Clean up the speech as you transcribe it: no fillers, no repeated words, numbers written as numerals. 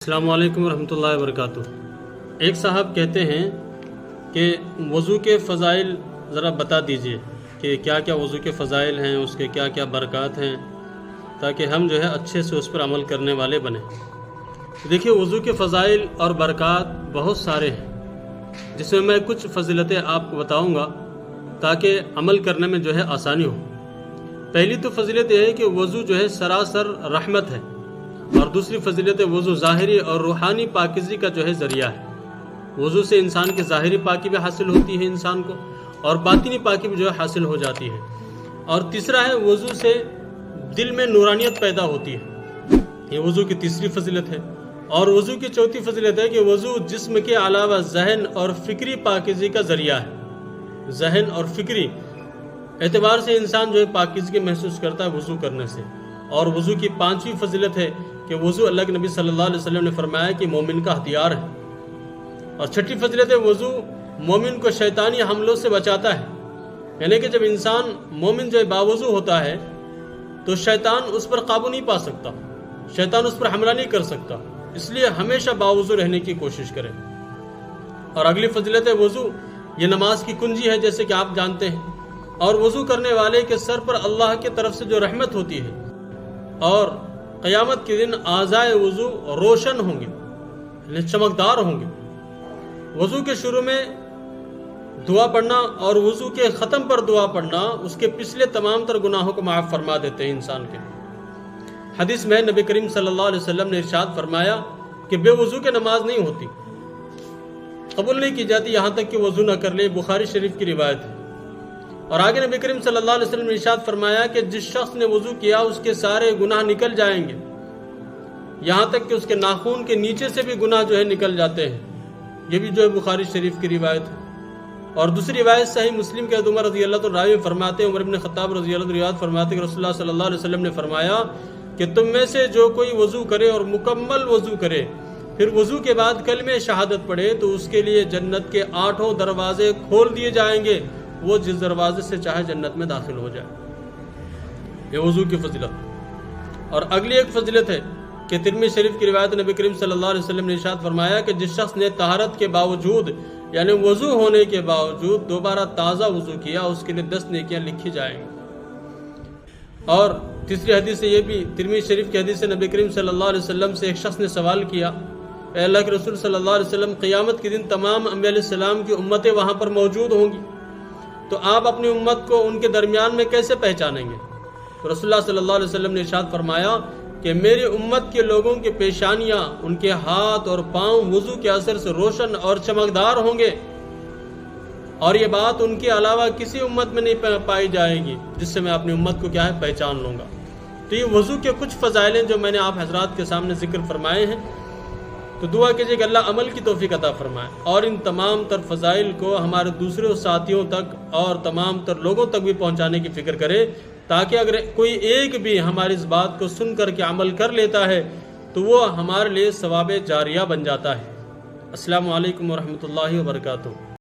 السلام علیکم ورحمۃ اللہ وبرکاتہ۔ ایک صاحب کہتے ہیں کہ وضو کے فضائل ذرا بتا دیجئے کہ کیا کیا وضو کے فضائل ہیں، اس کے کیا کیا برکات ہیں، تاکہ ہم جو ہے اچھے سے اس پر عمل کرنے والے بنیں۔ دیکھیے، وضو کے فضائل اور برکات بہت سارے ہیں، جس میں کچھ فضیلتیں آپ کو بتاؤں گا تاکہ عمل کرنے میں جو ہے آسانی ہو۔ پہلی تو فضیلت یہ ہے کہ وضو جو ہے سراسر رحمت ہے، اور دوسری فضیلت وضو ظاہری اور روحانی پاکیزگی کا جو ہے ذریعہ ہے۔ وضو سے انسان کی ظاہری پاکی بھی حاصل ہوتی ہے انسان کو، اور باطنی پاکی بھی جو ہے حاصل ہو جاتی ہے۔ اور تیسرا ہے وضو سے دل میں نورانیت پیدا ہوتی ہے، یہ وضو کی تیسری فضیلت ہے۔ اور وضو کی چوتھی فضیلت ہے کہ وضو جسم کے علاوہ ذہن اور فکری پاکیزگی کا ذریعہ ہے۔ ذہن اور فکری اعتبار سے انسان جو ہے پاکیزگی محسوس کرتا ہے وضو کرنے سے۔ اور وضو کی پانچویں فضیلت ہے کہ وضو اللہ کے نبی صلی اللہ علیہ وسلم نے فرمایا کہ مومن کا ہتھیار ہے۔ اور چھٹی فضیلت ہے وضو مومن کو شیطانی حملوں سے بچاتا ہے، یعنی کہ جب انسان مومن جو باوضو ہوتا ہے تو شیطان اس پر قابو نہیں پا سکتا، شیطان اس پر حملہ نہیں کر سکتا، اس لیے ہمیشہ باوضو رہنے کی کوشش کریں۔ اور اگلی فضیلت ہے وضو یہ نماز کی کنجی ہے، جیسے کہ آپ جانتے ہیں۔ اور وضو کرنے والے کے سر پر اللہ کی طرف سے جو رحمت ہوتی ہے، اور قیامت کے دن اعضائے وضو روشن ہوں گے، یعنی چمکدار ہوں گے۔ وضو کے شروع میں دعا پڑھنا اور وضو کے ختم پر دعا پڑھنا اس کے پچھلے تمام تر گناہوں کو معاف فرما دیتے ہیں انسان کے۔ حدیث میں نبی کریم صلی اللہ علیہ وسلم نے ارشاد فرمایا کہ بے وضو کے نماز نہیں ہوتی، قبول نہیں کی جاتی یہاں تک کہ وضو نہ کر لے، بخاری شریف کی روایت ہے۔ اور آگے نبی کریم صلی اللہ علیہ وسلم نے ارشاد فرمایا کہ جس شخص نے وضو کیا اس کے سارے گناہ نکل جائیں گے، یہاں تک کہ اس کے ناخون کے نیچے سے بھی گناہ جو ہے نکل جاتے ہیں۔ یہ بھی جو ہے بخاری شریف کی روایت ہے۔ اور دوسری روایت صحیح مسلم کے عمر رضی اللہ عنہ فرماتے ہیں، عمر بن خطاب رضی اللہ عنہ روایت فرماتے ہیں کہ رسول اللہ صلی اللہ علیہ وسلم نے فرمایا کہ تم میں سے جو کوئی وضو کرے اور مکمل وضو کرے، پھر وضو کے بعد کلمہ شہادت پڑھے، تو اس کے لیے جنت کے 8 دروازے کھول دیے جائیں گے، وہ جس دروازے سے چاہے جنت میں داخل ہو جائے۔ یہ وضو کی فضیلت۔ اور اگلی ایک فضیلت ہے کہ ترمذی شریف کی روایت نبی کریم صلی اللہ علیہ وسلم نے ارشاد فرمایا کہ جس شخص نے طہارت کے باوجود، یعنی وضو ہونے کے باوجود دوبارہ تازہ وضو کیا، اس کے لیے 10 نیکیاں لکھی جائیں گی۔ اور تیسری حدیث سے یہ بھی ترمذی شریف کی حدیث سے نبی کریم صلی اللہ علیہ وسلم سے ایک شخص نے سوال کیا، اے اللہ کے رسول صلی اللہ علیہ وسلم، قیامت کے دن تمام انبیاء علیہ السلام کی امتیں وہاں پر موجود ہوں گی، تو آپ اپنی امت کو ان کے درمیان میں کیسے پہچانیں گے؟ تو رسول اللہ صلی اللہ علیہ وسلم نے ارشاد فرمایا کہ میری امت کے لوگوں کے پیشانیاں، ان کے ہاتھ اور پاؤں وضو کے اثر سے روشن اور چمکدار ہوں گے، اور یہ بات ان کے علاوہ کسی امت میں نہیں پائی جائے گی جس سے میں اپنی امت کو کیا ہے پہچان لوں گا۔ تو یہ وضو کے کچھ فضائل ہیں جو میں نے آپ حضرات کے سامنے ذکر فرمائے ہیں۔ تو دعا کیجیے کہ اللہ عمل کی توفیق عطا فرمائے، اور ان تمام تر فضائل کو ہمارے دوسرے ساتھیوں تک اور تمام تر لوگوں تک بھی پہنچانے کی فکر کرے، تاکہ اگر کوئی ایک بھی ہماری اس بات کو سن کر کے عمل کر لیتا ہے تو وہ ہمارے لیے ثواب جاریہ بن جاتا ہے۔ السلام علیکم ورحمۃ اللہ وبرکاتہ۔